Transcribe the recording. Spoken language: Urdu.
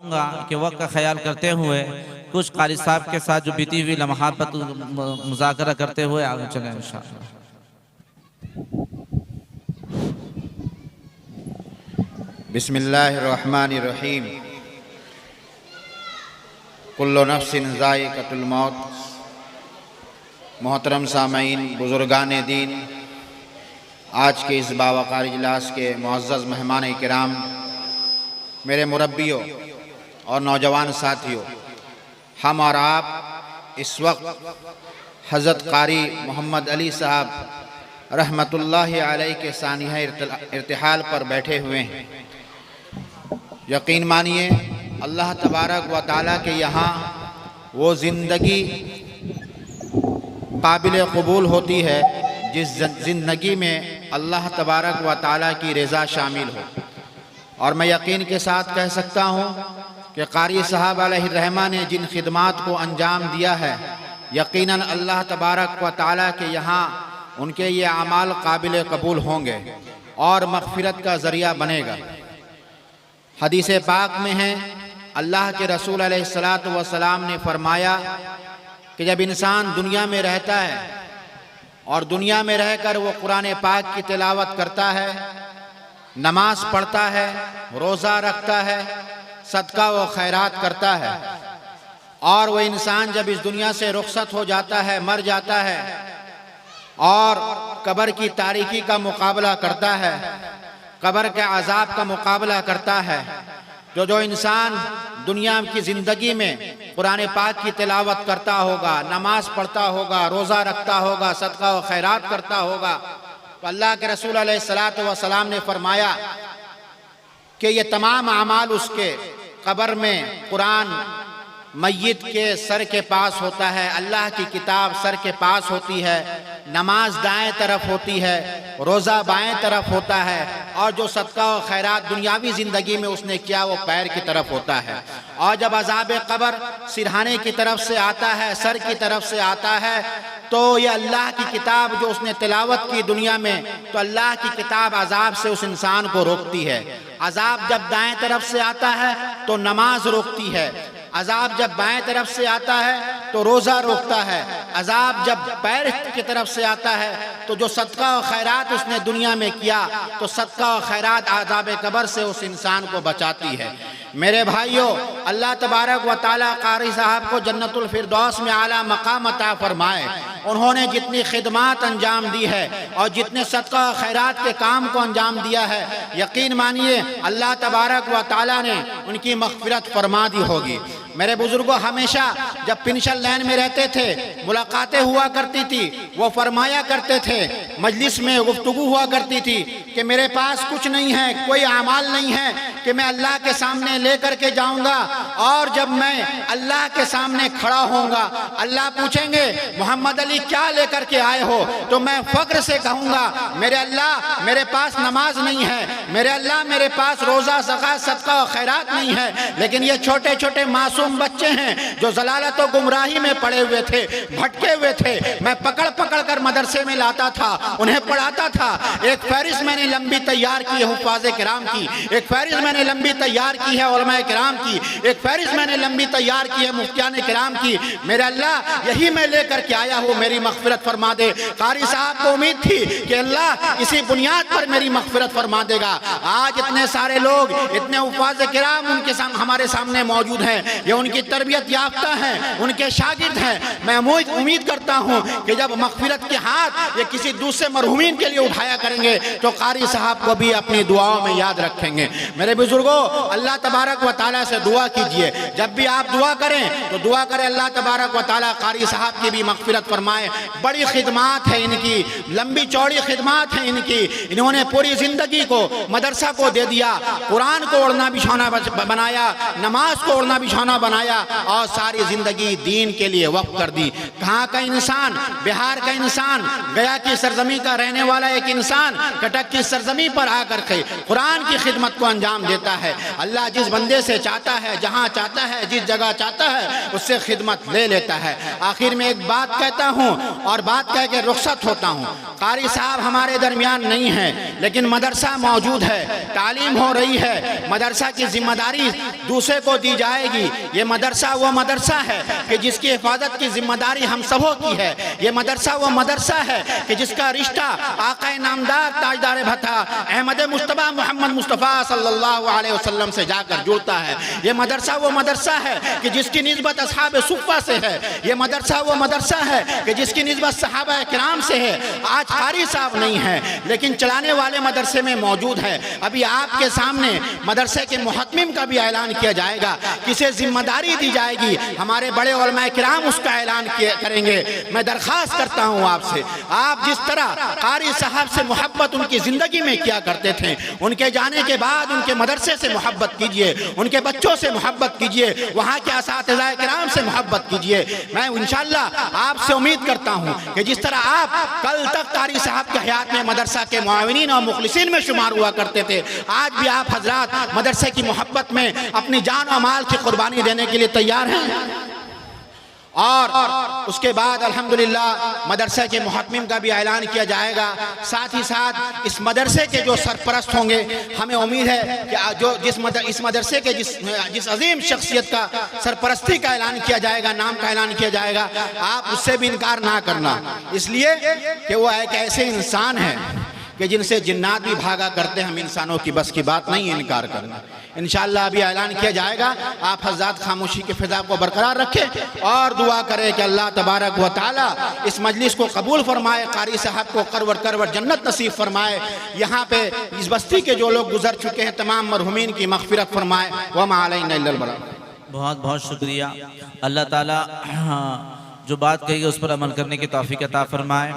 گا کہ وقت کا خیال کرتے ہوئے کچھ قاری صاحب کے ساتھ جو بیتی ہوئی لمحات پر مذاکرہ کرتے ہوئے آگے چلیں انشاءاللہ۔ بسم اللہ الرحمن الرحیم۔ کل نفس ذائقۃ الموت۔ محترم سامعین، بزرگان دین، آج کے اس باوقار اجلاس کے معزز مہمان کرام، میرے مربیوں اور نوجوان ساتھیوں، ہم اور آپ اس وقت حضرت قاری محمد علی صاحب رحمت اللہ علیہ کے سانحہ ارتحال پر بیٹھے ہوئے ہیں۔ یقین مانیے اللہ تبارک و تعالیٰ کے یہاں وہ زندگی قابل قبول ہوتی ہے جس زندگی میں اللہ تبارک و تعالیٰ کی رضا شامل ہو، اور میں یقین کے ساتھ کہہ سکتا ہوں کہ قاری صاحب علیہ الرحمہ نے جن خدمات کو انجام دیا ہے، یقیناً اللہ تبارک و تعالیٰ کے یہاں ان کے یہ اعمال قابل قبول ہوں گے اور مغفرت کا ذریعہ بنے گا۔ حدیث پاک میں ہے، اللہ کے رسول علیہ السلام نے فرمایا کہ جب انسان دنیا میں رہتا ہے اور دنیا میں رہ کر وہ قرآن پاک کی تلاوت کرتا ہے، نماز پڑھتا ہے، روزہ رکھتا ہے، صدقہ و خیرات کرتا ہے، اور وہ انسان جب اس دنیا سے رخصت ہو جاتا ہے، مر جاتا ہے اور قبر کی تاریکی کا مقابلہ کرتا ہے، قبر کے عذاب کا مقابلہ کرتا ہے، جو انسان دنیا کی زندگی میں قرآن پاک کی تلاوت کرتا ہوگا، نماز پڑھتا ہوگا، روزہ رکھتا ہوگا، صدقہ و خیرات کرتا ہوگا، تو اللہ کے رسول علیہ السلام نے فرمایا کہ یہ تمام اعمال اس کے قبر میں قرآن میت کے سر کے پاس ہوتا ہے، اللہ کی کتاب سر کے پاس ہوتی ہے، نماز دائیں طرف ہوتی ہے، روزہ بائیں طرف ہوتا ہے، اور جو صدقہ و خیرات دنیاوی زندگی میں اس نے کیا وہ پیر کی طرف ہوتا ہے۔ اور جب عذاب قبر سرہانے کی طرف سے آتا ہے، سر کی طرف سے آتا ہے، تو یہ اللہ کی کتاب جو اس نے تلاوت کی دنیا میں، تو اللہ کی کتاب عذاب سے اس انسان کو روکتی ہے۔ عذاب جب دائیں طرف سے آتا ہے تو نماز روکتی ہے، عذاب جب بائیں طرف سے آتا ہے تو روزہ روکتا ہے، عذاب جب پیر کی طرف سے آتا ہے تو جو صدقہ و خیرات اس نے دنیا میں کیا، تو صدقہ و خیرات عذاب قبر سے اس انسان کو بچاتی ہے۔ میرے بھائیوں، اللہ تبارک و تعالیٰ قاری صاحب کو جنت الفردوس میں اعلیٰ مقام عطا فرمائے۔ انہوں نے جتنی خدمات انجام دی ہے اور جتنے صدقہ و خیرات کے کام کو انجام دیا ہے، یقین مانیے اللہ تبارک و تعالیٰ نے ان کی مغفرت فرما دی ہوگی۔ میرے بزرگوں، ہمیشہ جب پنشن لین میں رہتے تھے، ملاقاتیں ہوا کرتی تھی، وہ فرمایا کرتے تھے، مجلس میں گفتگو ہوا کرتی تھی کہ میرے پاس کچھ نہیں ہے، کوئی اعمال نہیں ہے کہ میں اللہ کے سامنے لے کر کے جاؤں گا، اور جب میں اللہ کے سامنے کھڑا ہوں گا، اللہ پوچھیں گے محمد علی کیا لے کر کے آئے ہو، تو میں فخر سے کہوں گا میرے اللہ میرے پاس نماز نہیں ہے، میرے اللہ میرے پاس روزہ زکوٰۃ صدقہ و خیرات نہیں ہے، لیکن یہ چھوٹے چھوٹے معصوم بچے ہیں جو ضلالت و گمراہی میں پڑے ہوئے تھے، بھٹکے ہوئے تھے، میں پکڑ پکڑ کر مدرسے میں لاتا تھا، انہیں پڑھاتا تھا۔ ایک فہرست میں نے لمبی تیار کی ہے حفاظ کرام کی، ایک فہرست میں نے لمبی تیار کی ہے علماء کرام کی، ایک فہرست میں نے لمبی تیار کی ہے مفتیان کرام کی۔ میرے اللہ یہی میں لے کر کے آیا ہوں، میری مغفرت فرما دے۔ قاری صاحب کو امید تھی کہ اللہ اسی بنیاد پر میری مغفرت فرما دے گا۔ آج اتنے سارے لوگ، اتنے حفاظ کرام ان کے ہمارے سامنے موجود ہیں، یہ ان کی تربیت یافتہ ہیں، ان کے شاگرد ہیں۔ میں امید کرتا ہوں کہ جب مغفرت کے ہاتھ یہ کسی دوسرے مرحومین کے لیے اٹھایا کریں گے تو قاری صاحب کو بھی اپنی دعاؤں میں یاد رکھیں گے۔ میرے بزرگوں، اللہ تبارک و تعالیٰ سے دعا کیجئے، جب بھی آپ دعا کریں تو دعا کریں اللہ تبارک و تعالیٰ قاری صاحب کی بھی مغفرت فرمائے۔ بڑی خدمات ہیں ان کی، لمبی چوڑی خدمات ہیں ان کی، انہوں نے پوری زندگی کو مدرسہ کو دے دیا، قرآن کو اوڑھنا بچھونا بنایا، نماز کو اوڑھنا بچھونا بنایا اور ساری زندگی دین کے لیے وقف کر دی۔ کہاں کا انسان؟ بہار کا انسان، گیا کی سرزمین کا رہنے والا ایک انسان کٹک کی سرزمین پر آ کر کے قرآن کی خدمت کو انجام دیتا ہے۔ اللہ جس بندے سے چاہتا ہے، جہاں چاہتا ہے، جس جگہ چاہتا ہے، اس سے خدمت لے لیتا ہے۔ آخر میں ایک بات کہتا ہوں اور بات کہہ کے رخصت ہوتا ہوں۔ قاری صاحب ہمارے درمیان نہیں ہے، لیکن مدرسہ موجود ہے، تعلیم ہو رہی ہے۔ مدرسہ کی ذمہ داری دوسرے کو دی جائے گی۔ یہ مدرسہ وہ مدرسہ ہے کہ جس کی حفاظت کی ذمہ داری ہم سبوں کی ہے۔ یہ مدرسہ وہ مدرسہ ہے کہ جس کا رشتہ آقا نامدار تاجدار بھتا احمد مصطفیٰ محمد مصطفیٰ صلی اللہ علیہ وسلم سے جا کر جڑتا ہے۔ یہ مدرسہ وہ مدرسہ ہے کہ جس کی نسبت اصحاب صفہ سے ہے۔ یہ مدرسہ وہ مدرسہ ہے کہ جس کی نسبت صحابہ کرام سے ہے۔ آج قاری صاحب نہیں ہے، لیکن چلانے والے مدرسے میں موجود ہے۔ ابھی آپ کے سامنے مدرسے کے محتمم کا بھی اعلان کیا جائے گا، کسے ذمہ داری دی جائے گی، ہمارے بڑے علماء کرام اس کا اعلان کریں گے۔ میں درخواست کرتا ہوں آپ سے، آپ جس طرح قاری صاحب سے محبت ان کی زندگی میں کیا کرتے تھے، ان کے جانے کے بعد ان کے مدرسے سے محبت کیجئے، ان کے بچوں سے محبت کیجئے، وہاں کے اساتذہ کرام سے محبت کیجئے۔ میں انشاءاللہ آپ سے امید کرتا ہوں کہ جس طرح آپ کل تک قاری صاحب کے حیات میں مدرسہ کے معاونین اور مخلصین میں شمار ہوا کرتے تھے، آج بھی آپ حضرات مدرسے کی محبت میں اپنی جان و مال کی قربانی دینے کے لیے تیار ہیں۔ اور اس کے بعد الحمدللہ مدرسے کے محتمم کا بھی اعلان کیا جائے گا۔ ساتھ ہی ساتھ اس مدرسے کے جو سرپرست ہوں گے، ہمیں امید ہے کہ جو اس مدرسے کے جس عظیم شخصیت کا سرپرستی کا اعلان کیا جائے گا، نام کا اعلان کیا جائے گا، آپ اس سے بھی انکار نہ کرنا، اس لیے کہ وہ ایک ایسے انسان ہیں کہ جن سے جنات بھی بھاگا کرتے، ہم انسانوں کی بس کی بات نہیں انکار کرنا۔ انشاءاللہ ابھی اعلان کیا جائے گا، آپ حضرات خاموشی کے فضا کو برقرار رکھیں اور دعا کریں کہ اللہ تبارک و تعالی اس مجلس کو قبول فرمائے، قاری صاحب کو کرور جنت نصیب فرمائے، یہاں پہ اس بستی کے جو لوگ گزر چکے ہیں تمام مرحومین کی مغفرت فرمائے۔ وما علینا الا البلاغ۔ بہت بہت شکریہ۔ اللہ تعالیٰ جو بات کہی ہے اس پر عمل کرنے کی توفیق عطا فرمائے۔